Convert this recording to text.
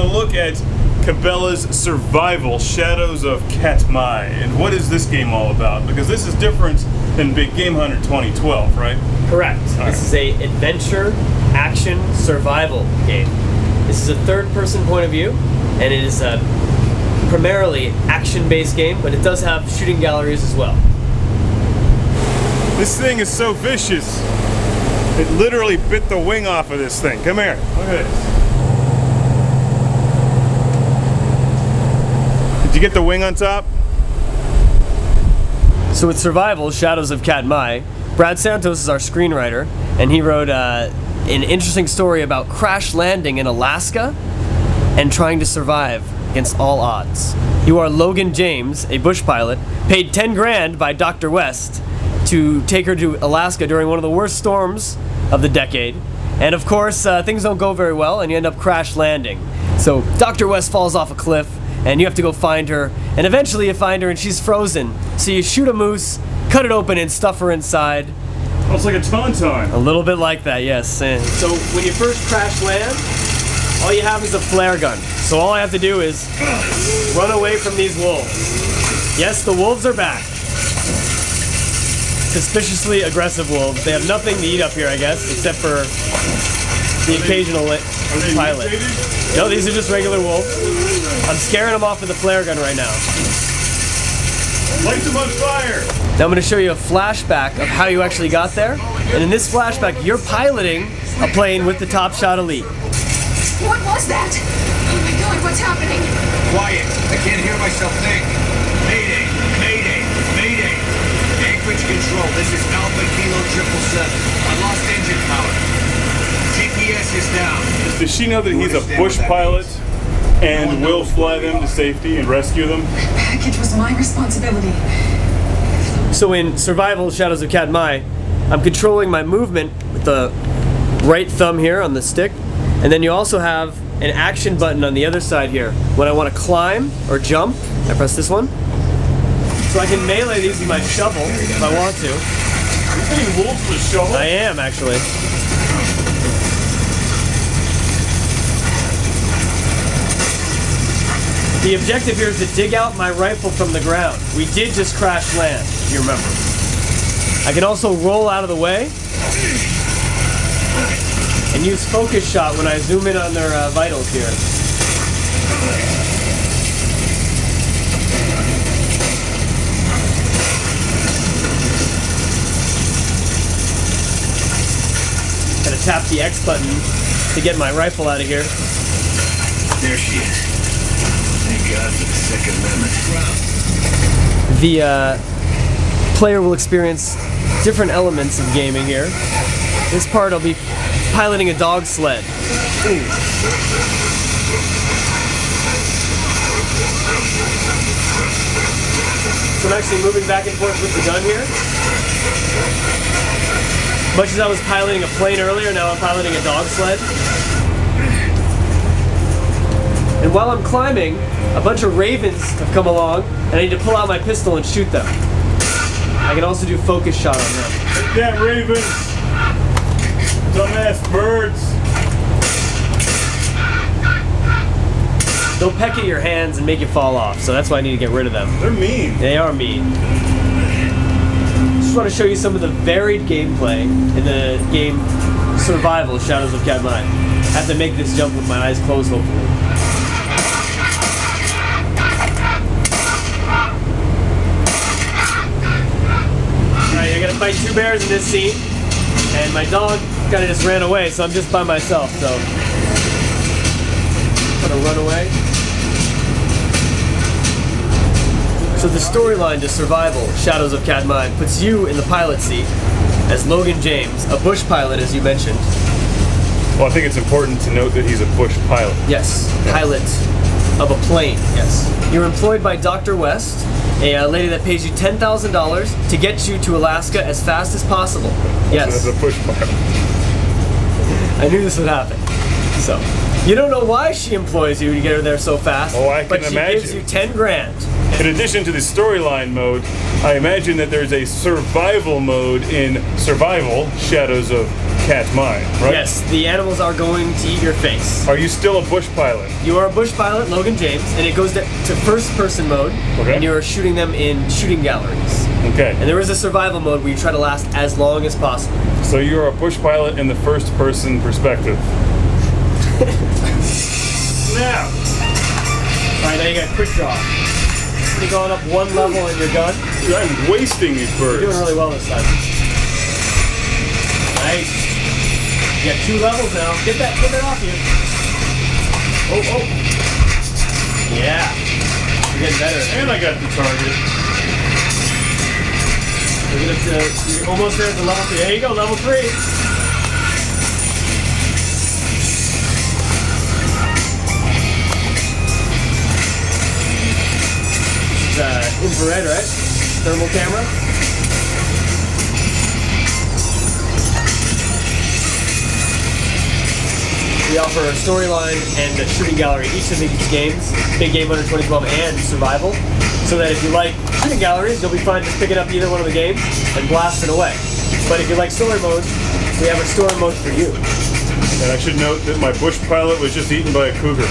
look at CABELA'S Survival, Shadows of Katmai. And what is this game all about? Because this is different than Big Game Hunter 2012, right? Correct. This is a adventure, action, survival game. This is a third-person point of view, and it is a primarily action-based game, but it does have shooting galleries as well. This thing is so vicious. It literally bit the wing off of this thing. Come here. Look at this. Did you get the wing on top? So with Survival, Shadows of Katmai, Brad Santos is our screenwriter, and he wrote an interesting story about crash landing in Alaska and trying to survive against all odds. You are Logan James, a bush pilot, paid 10 grand by Dr. West to take her to Alaska during one of the worst storms of the decade. And of course, things don't go very well, and you end up crash landing. So Dr. West falls off a cliff, and you have to go find her, and eventually you find her and she's frozen. So you shoot a moose, cut it open and stuff her inside. Oh, it's like a tauntaun. A little bit like that, yes. And so when you first crash land, all you have is a flare gun. So all I have to do is run away from these wolves. Yes, the wolves are back. Suspiciously aggressive wolves. They have nothing to eat up here, I guess, except for the occasional pilot. No, these are just regular wolves. I'm scaring them off with a flare gun right now. Light them on fire! Now I'm going to show you a flashback of how you actually got there. And in this flashback, you're piloting a plane with the Top Shot Elite. What was that? Oh my god, what's happening? Quiet! I can't hear myself think. Mayday! Mayday! Mayday! Anchorage control, this is Alpha Kilo 777. I lost engine power. GPS is down. Does she know that he's a bush pilot and will fly them to safety and rescue them? The package was my responsibility. So in Survival, Shadows of Katmai, I'm controlling my movement with the right thumb here on the stick, and then you also have an action button on the other side here. When I want to climb or jump, I press this one. So I can melee these with my shovel if I want to. Are you hitting wolves with a shovel? I am, actually. The objective here is to dig out my rifle from the ground. We did just crash land, if you remember. I can also roll out of the way and use focus shot when I zoom in on their vitals here. Gotta tap the X button to get my rifle out of here. There she is. Thank God for the Second Amendment. The player will experience different elements of gaming here. This part I'll be piloting a dog sled. Ooh. So I'm actually moving back and forth with the gun here. Much as I was piloting a plane earlier, now I'm piloting a dog sled. And while I'm climbing, a bunch of ravens have come along, and I need to pull out my pistol and shoot them. I can also do focus shot on them. Take that, ravens! Dumbass birds! They'll peck at your hands and make you fall off, so that's why I need to get rid of them. They're mean. They are mean. Just want to show you some of the varied gameplay in the game Survival, Shadows of Katmai. I have to make this jump with my eyes closed, hopefully. Alright, I gotta fight two bears in this scene, and my dog kind of just ran away, so I'm just by myself, so I'm gonna run away. So the storyline to Survival, Shadows of Katmai, puts you in the pilot seat as Logan James, a bush pilot, as you mentioned. Well, I think it's important to note that he's a bush pilot. Yes, pilot of a plane, yes. You're employed by Dr. West, a lady that pays you $10,000 to get you to Alaska as fast as possible. Yes. As a bush pilot. I knew this would happen. So, you don't know why she employs you to get her there so fast, Oh, I can but she imagine. gives you 10 grand. In addition to the storyline mode, I imagine that there's a survival mode in Survival, Shadows of Katmai, right? Yes, the animals are going to eat your face. Are you still a bush pilot? You are a bush pilot, Logan James, and it goes to first-person mode, Okay. and you are shooting them in shooting galleries. Okay. And there is a survival mode where you try to last as long as possible. So you're a bush pilot in the first-person perspective. Now. All right, now you got quick draw. You're going up one level in your gun. I'm wasting these birds. You're doing really well this time. Nice. You got 2 levels now. Get that off you. Oh. Yeah. You're getting better. And I got the target. You're almost there at the level 3. There you go, level 3. This is infrared, right? Thermal camera. We offer a storyline and a shooting gallery each of these games, Big Game Hunter 2012 and Survival, so that if you like shooting galleries, you'll be fine just picking up either one of the games and blasting away. But if you like story mode, we have a story mode for you. And I should note that my bush pilot was just eaten by a cougar.